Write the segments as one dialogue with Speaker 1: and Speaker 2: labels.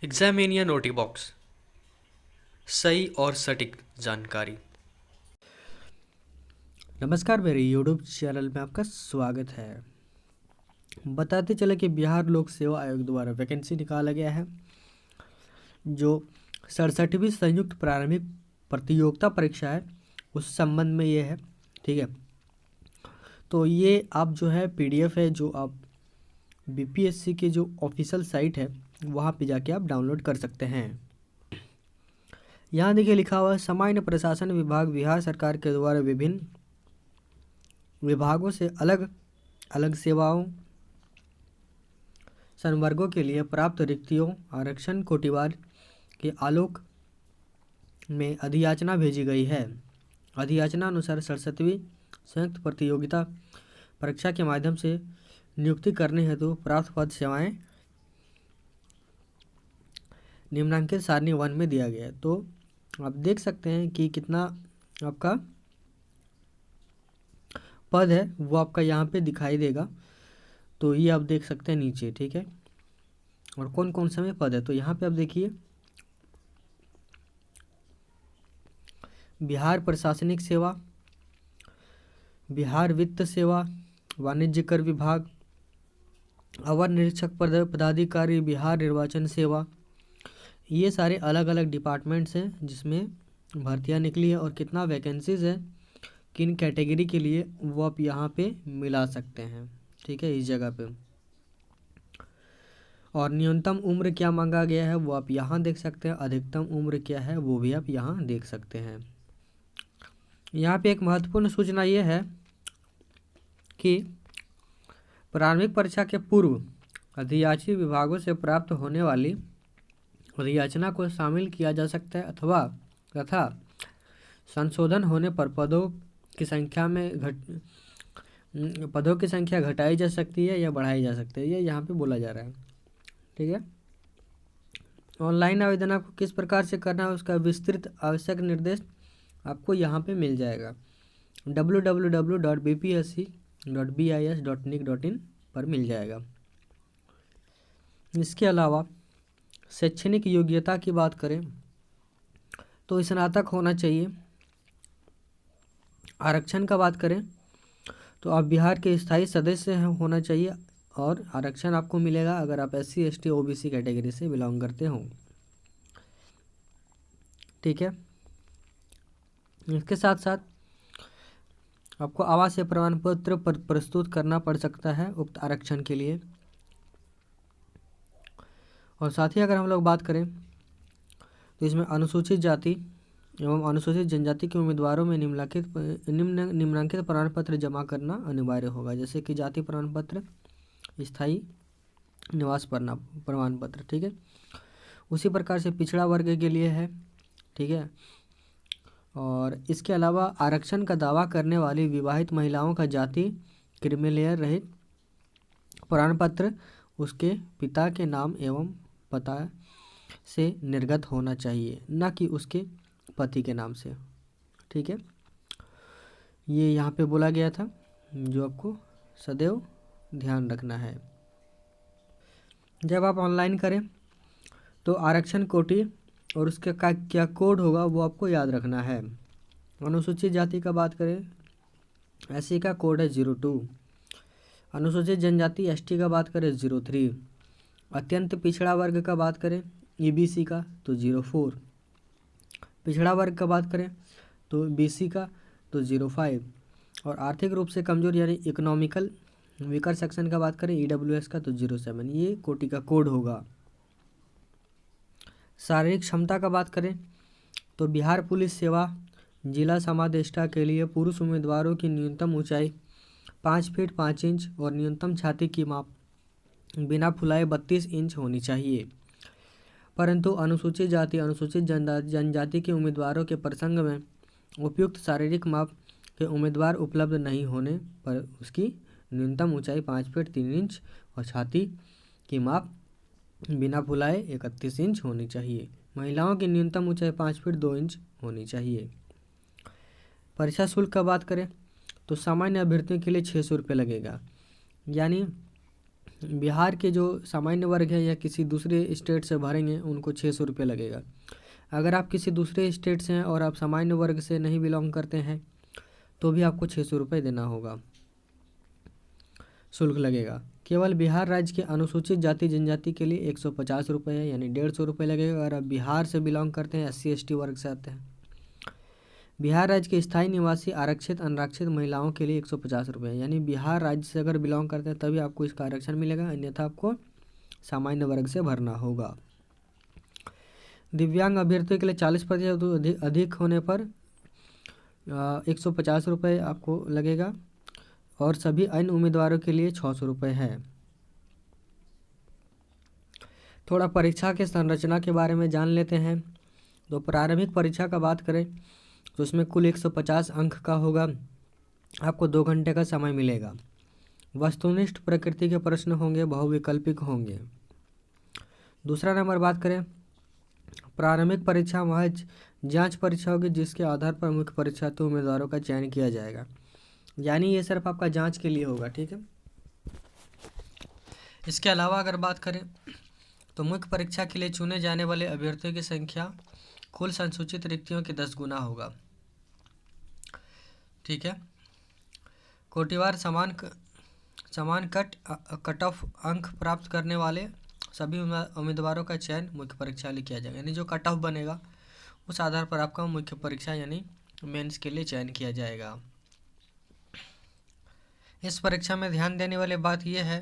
Speaker 1: एग्जामिनिया naughty box, सही और सटीक जानकारी।
Speaker 2: नमस्कार, मेरे यूट्यूब चैनल में आपका स्वागत है। बताते चले कि बिहार लोक सेवा आयोग द्वारा वैकेंसी निकाला गया है जो 67वीं संयुक्त प्रारंभिक प्रतियोगिता परीक्षा है उस संबंध में ये है। ठीक है, तो ये आप जो है पीडीएफ है जो आप बीपीएससी की जो ऑफिशियल साइट है वहाँ पे जाके आप डाउनलोड कर सकते हैं। यहाँ देखिए लिखा हुआ है, सामान्य प्रशासन विभाग बिहार सरकार के द्वारा विभिन्न विभागों से अलग अलग सेवाओं संवर्गों के लिए प्राप्त रिक्तियों आरक्षण कोटिवार के आलोक में अधियाचना भेजी गई है। अधियाचना अनुसार 67वीं संयुक्त प्रतियोगिता परीक्षा के माध्यम से नियुक्ति करने हेतु प्राप्त पद सेवाएं निम्नांकित सारणी 1 में दिया गया है। तो आप देख सकते हैं कि कितना आपका पद है वो आपका यहाँ पे दिखाई देगा। तो ये आप देख सकते हैं नीचे। ठीक है, और कौन कौन से में पद है तो यहाँ पे आप देखिए, बिहार प्रशासनिक सेवा, बिहार वित्त सेवा, वाणिज्य कर विभाग, अवर निरीक्षक पदाधिकारी, बिहार निर्वाचन सेवा। ये सारे अलग अलग डिपार्टमेंट्स हैं जिसमें भर्तियां निकली है और कितना वैकेंसीज है किन कैटेगरी के लिए वो आप यहाँ पे मिला सकते हैं। ठीक है, इस जगह पे। और न्यूनतम उम्र क्या मांगा गया है वो आप यहाँ देख सकते हैं, अधिकतम उम्र क्या है वो भी आप यहाँ देख सकते हैं। यहाँ पे एक महत्वपूर्ण सूचना ये है कि प्रारंभिक परीक्षा के पूर्व अधियाची विभागों से प्राप्त होने वाली अधियाचना को शामिल किया जा सकता है अथवा तथा संशोधन होने पर पदों की संख्या घटाई जा सकती है या बढ़ाई जा सकती है, ये यहाँ पे बोला जा रहा है। ठीक है, ऑनलाइन आवेदन आपको किस प्रकार से करना है उसका विस्तृत आवश्यक निर्देश आपको यहाँ पे मिल जाएगा। www.bpsc.bis.nic.in पर मिल जाएगा। इसके अलावा शैक्षणिक योग्यता की बात करें तो स्नातक होना चाहिए। आरक्षण का बात करें तो आप बिहार के स्थायी सदस्य होना चाहिए और आरक्षण आपको मिलेगा अगर आप SC ST OBC कैटेगरी से बिलोंग करते हो। ठीक है, इसके साथ साथ आपको आवासीय प्रमाण पत्र प्रस्तुत करना पड़ सकता है उक्त आरक्षण के लिए। और साथ ही अगर हम लोग बात करें तो इसमें अनुसूचित जाति एवं अनुसूचित जनजाति के उम्मीदवारों में निम्नांकित प्रमाण पत्र जमा करना अनिवार्य होगा, जैसे कि जाति प्रमाण पत्र, स्थायी निवास प्रमाण पत्र। ठीक है, उसी प्रकार से पिछड़ा वर्ग के लिए है। ठीक है, और इसके अलावा आरक्षण का दावा करने वाली विवाहित महिलाओं का जाति क्रीमीलेयर रहित प्रमाण पत्र उसके पिता के नाम एवं पता से निर्गत होना चाहिए, न कि उसके पति के नाम से। ठीक है, ये यहाँ पे बोला गया था जो आपको सदैव ध्यान रखना है। जब आप ऑनलाइन करें तो आरक्षण कोटि और उसका क्या कोड होगा वो आपको याद रखना है। अनुसूचित जाति का बात करें, SC का कोड है 02। अनुसूचित जनजाति ST का बात करें 03। अत्यंत पिछड़ा वर्ग का बात करें EBC का तो 04। पिछड़ा वर्ग का बात करें तो BC का तो 05। और आर्थिक रूप से कमजोर यानी इकोनॉमिकल वीकर सेक्शन का बात करें EWS का तो 07। ये कोटि का कोड होगा। शारीरिक क्षमता का बात करें तो बिहार पुलिस सेवा जिला समादेष्टा के लिए पुरुष उम्मीदवारों की न्यूनतम ऊंचाई 5 फीट 5 इंच और न्यूनतम छाती की माप बिना फुलाए 32 इंच होनी चाहिए। परंतु अनुसूचित जाति अनुसूचित जनजाति के उम्मीदवारों के प्रसंग में उपयुक्त शारीरिक माप के उम्मीदवार उपलब्ध नहीं होने पर उसकी न्यूनतम ऊंचाई 5 फीट 3 इंच और छाती की माप बिना फुलाए 31 इंच होनी चाहिए। महिलाओं की न्यूनतम ऊंचाई 5 फीट 2 इंच होनी चाहिए। परीक्षा शुल्क का बात करें तो सामान्य अभ्यर्थियों के लिए 600 रुपये लगेगा, यानी बिहार के जो सामान्य वर्ग है या किसी दूसरे स्टेट से भरेंगे उनको 600 रुपये लगेगा। अगर आप किसी दूसरे स्टेट से हैं और आप सामान्य वर्ग से नहीं बिलोंग करते हैं तो भी आपको 600 रुपये देना होगा, शुल्क लगेगा। केवल बिहार राज्य के अनुसूचित जाति जनजाति के लिए 150 रुपये है, यानी 150 रुपये लगेगा अगर आप बिहार से बिलोंग करते हैं, SC ST वर्ग से आते हैं। बिहार राज्य के स्थायी निवासी आरक्षित अनारक्षित महिलाओं के लिए 150 रुपये, यानी बिहार राज्य से अगर बिलोंग करते हैं तभी आपको इसका आरक्षण मिलेगा, अन्यथा आपको सामान्य वर्ग से भरना होगा। दिव्यांग अभ्यर्थियों के लिए 40% अधिक होने पर 150 रुपये आपको लगेगा और सभी अन्य उम्मीदवारों के लिए 600 रुपये है। थोड़ा परीक्षा के संरचना के बारे में जान लेते हैं। तो प्रारंभिक परीक्षा का बात करें तो उसमें कुल 150 अंक का होगा, आपको 2 घंटे का समय मिलेगा। वस्तुनिष्ठ प्रकृति के प्रश्न होंगे, बहुविकल्पिक होंगे। दूसरा नंबर बात करें, प्रारंभिक परीक्षा महज जांच परीक्षा होगी जिसके आधार पर मुख्य परीक्षार्थी उम्मीदवारों का चयन किया जाएगा, यानी ये सिर्फ आपका जांच के लिए होगा, ठीक है। इसके अलावा अगर बात करें तो मुख्य परीक्षा के लिए चुने जाने वाले अभ्यर्थियों की संख्या कुल संसूचित रिक्तियों के 10 गुना होगा, ठीक है। कोटिवार समान कट ऑफ अंक प्राप्त करने वाले सभी उम्मीदवारों का चयन मुख्य परीक्षा लिए किया जाएगा, यानी जो कट ऑफ बनेगा उस आधार पर आपका मुख्य परीक्षा यानी मेंस के लिए चयन किया जाएगा। इस परीक्षा में ध्यान देने वाली बात यह है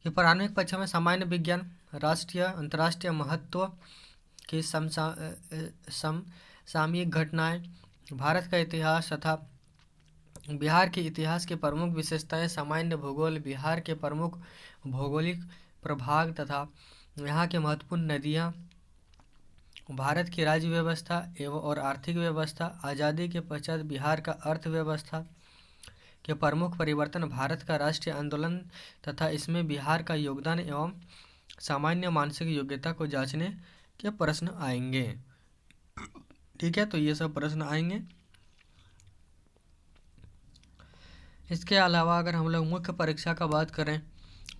Speaker 2: कि प्रारंभिक परीक्षा में सामान्य विज्ञान, राष्ट्रीय अंतर्राष्ट्रीय महत्व की समसामयिक घटनाएं, भारत का इतिहास तथा बिहार के इतिहास की प्रमुख विशेषताएं, सामान्य भूगोल, बिहार के प्रमुख भौगोलिक प्रभाग तथा यहाँ की महत्वपूर्ण नदियाँ, भारत की राज्य व्यवस्था एवं और आर्थिक व्यवस्था, आज़ादी के पश्चात बिहार का अर्थव्यवस्था के प्रमुख परिवर्तन, भारत का राष्ट्रीय आंदोलन तथा इसमें बिहार का योगदान एवं सामान्य मानसिक योग्यता को जांचने के प्रश्न आएंगे, ठीक है। तो ये सब प्रश्न आएंगे। इसके अलावा अगर हम लोग मुख्य परीक्षा का बात करें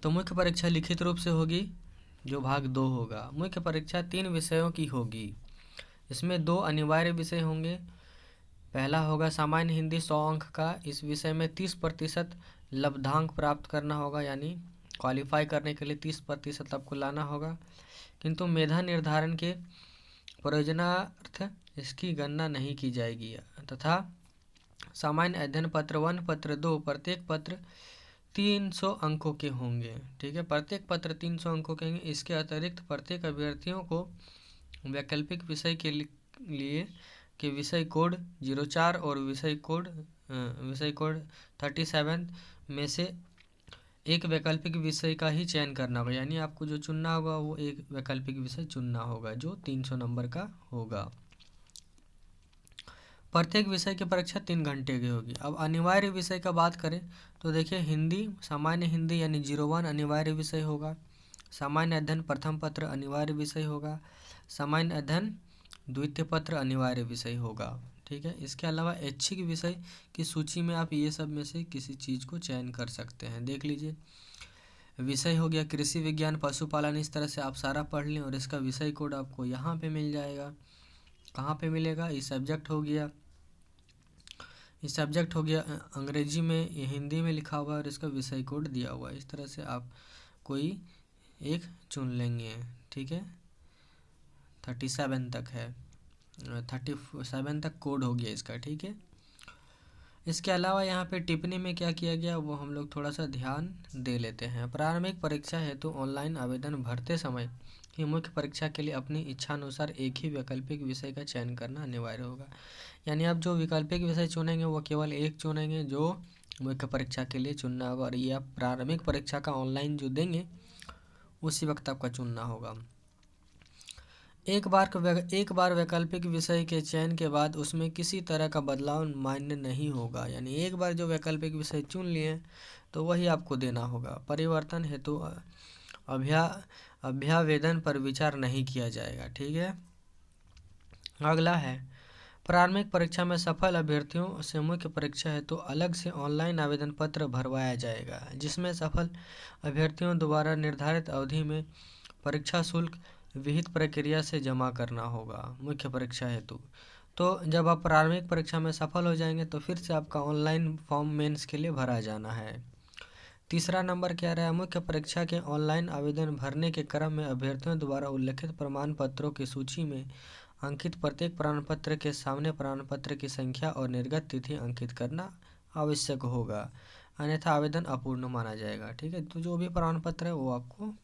Speaker 2: तो मुख्य परीक्षा लिखित रूप से होगी, जो भाग 2 होगा। मुख्य परीक्षा 3 विषयों की होगी, इसमें 2 अनिवार्य विषय होंगे। पहला होगा सामान्य हिंदी 100 अंक का, इस विषय में 30% लब्धांक प्राप्त करना होगा, यानी क्वालिफाई करने के लिए 30% आपको लाना होगा, किंतु मेधा निर्धारण के प्रयोजनार्थ इसकी गणना नहीं की जाएगी। तथा सामान्य अध्ययन पत्र 1, पत्र 2, प्रत्येक पत्र 300 अंकों के होंगे, ठीक है। प्रत्येक पत्र 300 अंकों के होंगे। इसके अतिरिक्त प्रत्येक अभ्यर्थियों को वैकल्पिक विषय के लिए के विषय कोड 04 और विषय कोड 37 में से एक वैकल्पिक विषय का ही चयन करना होगा, यानी आपको जो चुनना होगा वो एक वैकल्पिक विषय चुनना होगा जो 300 नंबर का होगा। प्रत्येक विषय की परीक्षा 3 घंटे की होगी। अब अनिवार्य विषय का बात करें तो देखिए, हिंदी, सामान्य हिंदी यानी 01 अनिवार्य विषय होगा, सामान्य अध्ययन प्रथम पत्र अनिवार्य विषय होगा, सामान्य अध्ययन द्वितीय पत्र अनिवार्य विषय होगा, ठीक है। इसके अलावा ऐच्छिक विषय की सूची में आप ये सब में से किसी चीज़ को चयन कर सकते हैं। देख लीजिए, विषय हो गया कृषि विज्ञान, पशुपालन, इस तरह से आप सारा पढ़ लें और इसका विषय कोड आपको यहाँ पे मिल जाएगा। कहाँ पे मिलेगा? ये सब्जेक्ट हो गया, इस सब्जेक्ट हो गया अंग्रेजी में, ये हिंदी में लिखा हुआ है और इसका विषय कोड दिया हुआ है। इस तरह से आप कोई एक चुन लेंगे, ठीक है। 37 तक है, 37 तक कोड हो गया इसका, ठीक है। इसके अलावा यहाँ पे टिप्पणी में क्या किया गया वो हम लोग थोड़ा सा ध्यान दे लेते हैं। प्रारंभिक परीक्षा हेतु ऑनलाइन आवेदन भरते समय ही मुख्य परीक्षा के लिए अपनी इच्छानुसार एक ही वैकल्पिक विषय का चयन करना अनिवार्य होगा, यानी आप जो वैकल्पिक विषय चुनेंगे वो केवल एक चुनेंगे जो मुख्य परीक्षा के लिए चुनना होगा, और ये आप प्रारंभिक परीक्षा का ऑनलाइन जो देंगे उसी वक्त आपका चुनना होगा। एक बार वैकल्पिक विषय के चयन के बाद उसमें किसी तरह का बदलाव मान्य नहीं होगा, यानी एक बार जो वैकल्पिक विषय चुन लिए तो वही आपको देना होगा। परिवर्तन हेतु अभ्यावेदन पर विचार नहीं किया जाएगा, ठीक है। अगला है प्रारंभिक परीक्षा में सफल अभ्यर्थियों से मुख्य परीक्षा हेतु अलग से ऑनलाइन आवेदन पत्र भरवाया जाएगा, जिसमें सफल अभ्यर्थियों द्वारा निर्धारित अवधि में परीक्षा शुल्क विहित प्रक्रिया से जमा करना होगा मुख्य परीक्षा हेतु। तो जब आप प्रारंभिक परीक्षा में सफल हो जाएंगे तो फिर से आपका ऑनलाइन फॉर्म मेंस के लिए भरा जाना है। तीसरा नंबर क्या रहा है, मुख्य परीक्षा के ऑनलाइन आवेदन भरने के क्रम में अभ्यर्थियों द्वारा उल्लिखित प्रमाण पत्रों की सूची में अंकित प्रत्येक प्रमाण पत्र के सामने प्रमाण पत्र की संख्या और निर्गत तिथि अंकित करना आवश्यक होगा, अन्यथा आवेदन अपूर्ण माना जाएगा। ठीक है, तो जो भी प्रमाण पत्र है वो आपको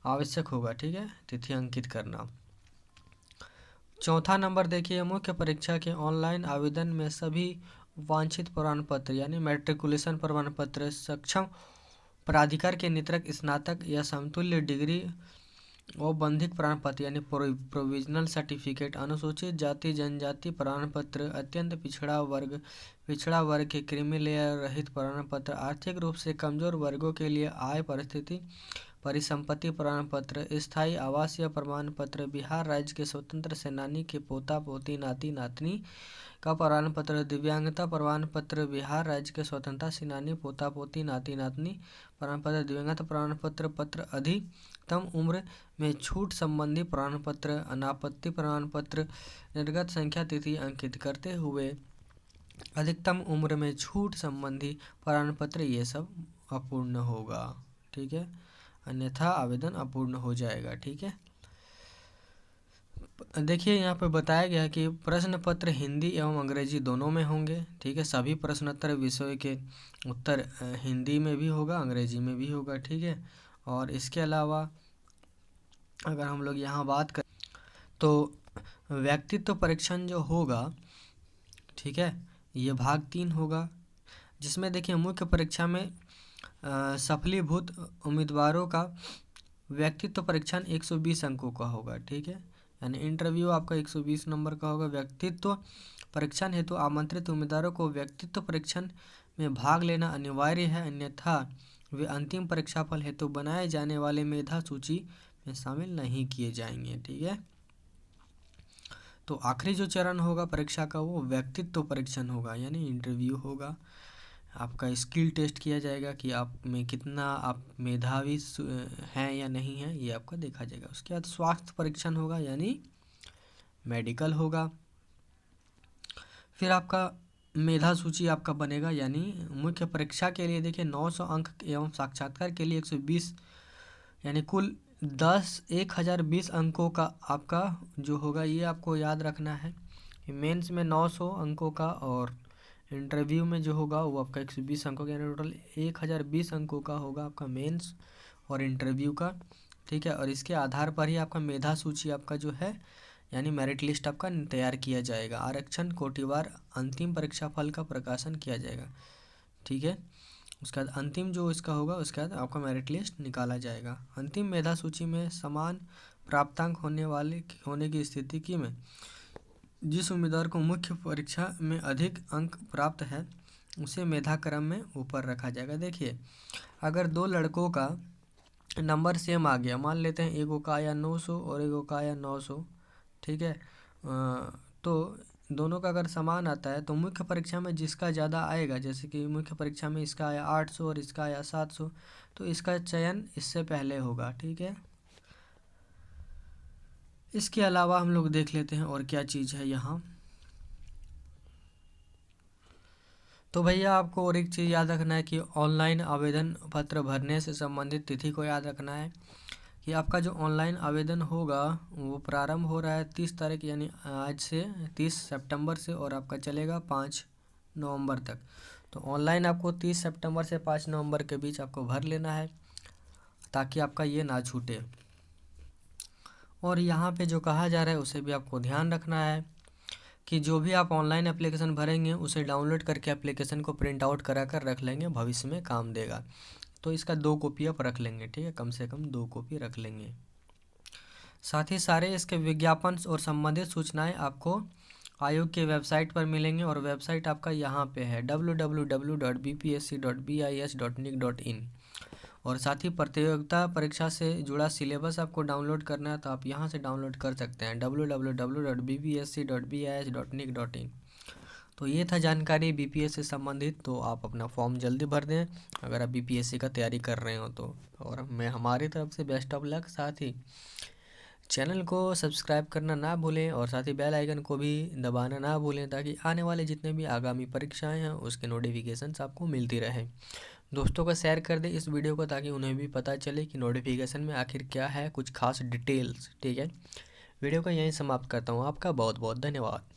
Speaker 2: आवश्यक होगा। ठीक है, तिथि अंकित करना। चौथा नंबर देखिए, मुख्य परीक्षा के ऑनलाइन आवेदन में सभी वांछित प्रमाण पत्र यानी मैट्रिकुलेशन प्रमाण पत्र, सक्षम प्राधिकार के नियंत्रक स्नातक या समतुल्य डिग्री, औपबंधिक प्रमाण पत्र यानी प्रोविजनल सर्टिफिकेट, अनुसूचित जाति जनजाति प्रमाण पत्र, अत्यंत पिछड़ा वर्ग के क्रीमी लेयर रहित प्रमाण पत्र, आर्थिक रूप से कमजोर वर्गों के लिए आय परिस्थिति परिसंपत्ति प्रमाण पत्र, स्थायी आवासीय प्रमाण पत्र, बिहार राज्य के स्वतंत्र सेनानी के पोता पोती नाती नातनी का प्रमाण पत्र, दिव्यांगता प्रमाण पत्र, बिहार राज्य के स्वतंत्रता सेनानी पोता पोती नाती नातनी प्रमाण पत्र, दिव्यांगता प्रमाण पत्र, अधिकतम उम्र में छूट संबंधी प्रमाण पत्र, अनापत्ति प्रमाण पत्र, निर्गत संख्या तिथि अंकित करते हुए अधिकतम उम्र में छूट संबंधी प्रमाण पत्र, ये सब अपूर्ण होगा। ठीक है, अन्यथा आवेदन अपूर्ण हो जाएगा। ठीक है, देखिए यहाँ पे बताया गया है कि प्रश्न पत्र हिंदी एवं अंग्रेजी दोनों में होंगे। ठीक है, सभी प्रश्नोत्तर विषय के उत्तर हिंदी में भी होगा, अंग्रेजी में भी होगा। ठीक है, और इसके अलावा अगर हम लोग यहाँ बात करें तो व्यक्तित्व परीक्षण जो होगा, ठीक है, ये भाग 3 होगा, जिसमें देखिए मुख्य परीक्षा में सफलीभूत उम्मीदवारों का व्यक्तित्व परीक्षण 120 अंकों का होगा। ठीक है, यानी इंटरव्यू आपका 120 नंबर का होगा। व्यक्तित्व परीक्षण हेतु आमंत्रित उम्मीदवारों को व्यक्तित्व परीक्षण में भाग लेना अनिवार्य है, अन्यथा वे अंतिम परीक्षाफल हेतु बनाए जाने वाले मेधा सूची में शामिल नहीं किए जाएंगे। ठीक है, तो आखिरी जो चरण होगा परीक्षा का वो व्यक्तित्व परीक्षण होगा, यानी इंटरव्यू होगा। आपका स्किल टेस्ट किया जाएगा कि आप में कितना आप मेधावी हैं या नहीं हैं, ये आपका देखा जाएगा। उसके बाद स्वास्थ्य परीक्षण होगा, यानी मेडिकल होगा। फिर आपका मेधा सूची आपका बनेगा, यानी मुख्य परीक्षा के लिए देखिए 900 अंक एवं साक्षात्कार के लिए 120, यानी कुल 1020 अंकों का आपका जो होगा ये आपको याद रखना है। मेंस में 900 अंकों का और इंटरव्यू में जो होगा वो आपका 120 अंकों का, यानी टोटल 1020 अंकों का होगा आपका मेंस और इंटरव्यू का। ठीक है, और इसके आधार पर ही आपका मेधा सूची आपका जो है यानी मेरिट लिस्ट आपका तैयार किया जाएगा। आरक्षण कोटिवार अंतिम परीक्षा फल का प्रकाशन किया जाएगा। ठीक है, उसके बाद अंतिम जो इसका होगा उसके बाद आपका मेरिट लिस्ट निकाला जाएगा। अंतिम मेधा सूची में समान प्राप्तांक होने की स्थिति में जिस उम्मीदवार को मुख्य परीक्षा में अधिक अंक प्राप्त है उसे मेधा क्रम में ऊपर रखा जाएगा। देखिए, अगर दो लड़कों का नंबर सेम आ गया, मान लेते हैं एक का आया 900 और एक का आया 900, ठीक है, तो दोनों का अगर समान आता है तो मुख्य परीक्षा में जिसका ज़्यादा आएगा, जैसे कि मुख्य परीक्षा में इसका आया 800 और इसका आया 700, तो इसका चयन इससे पहले होगा। ठीक है, इसके अलावा हम लोग देख लेते हैं और क्या चीज़ है यहाँ। तो भैया आपको और एक चीज़ याद रखना है कि ऑनलाइन आवेदन पत्र भरने से संबंधित तिथि को याद रखना है कि आपका जो ऑनलाइन आवेदन होगा वो प्रारंभ हो रहा है 30 तारीख यानी आज से 30 सितंबर से और आपका चलेगा 5 नवंबर तक। तो ऑनलाइन आपको 30 सितंबर से 5 नवंबर के बीच आपको भर लेना है ताकि आपका ये ना छूटे। और यहाँ पे जो कहा जा रहा है उसे भी आपको ध्यान रखना है कि जो भी आप ऑनलाइन एप्लीकेशन भरेंगे उसे डाउनलोड करके एप्लीकेशन को प्रिंट आउट करा कर रख लेंगे, भविष्य में काम देगा। तो इसका 2 कॉपी आप रख लेंगे। ठीक है, कम से कम 2 कॉपी रख लेंगे। साथ ही सारे इसके विज्ञापन और संबंधित सूचनाएं आपको आयोग के वेबसाइट पर मिलेंगे और वेबसाइट आपका यहाँ पे है www.bpsc.bis.nic.in और साथ ही प्रतियोगिता परीक्षा से जुड़ा सिलेबस आपको डाउनलोड करना है तो आप यहाँ से डाउनलोड कर सकते हैं www.bbsc.bis.nic.in। तो ये था जानकारी बीपीएस से संबंधित। तो आप अपना फॉर्म जल्दी भर दें अगर आप बीपीएससी का तैयारी कर रहे हो तो। और मैं हमारी तरफ से बेस्ट ऑफ लक। साथ ही चैनल को सब्सक्राइब करना ना भूलें और साथ ही बेल आइकन को भी दबाना ना भूलें ताकि आने वाले जितने भी आगामी परीक्षाएं हैं उसके नोटिफिकेशंस आपको मिलती रहे। दोस्तों को शेयर कर दें इस वीडियो को ताकि उन्हें भी पता चले कि नोटिफिकेशन में आखिर क्या है, कुछ खास डिटेल्स। ठीक है, वीडियो को यहीं समाप्त करता हूँ। आपका बहुत बहुत धन्यवाद।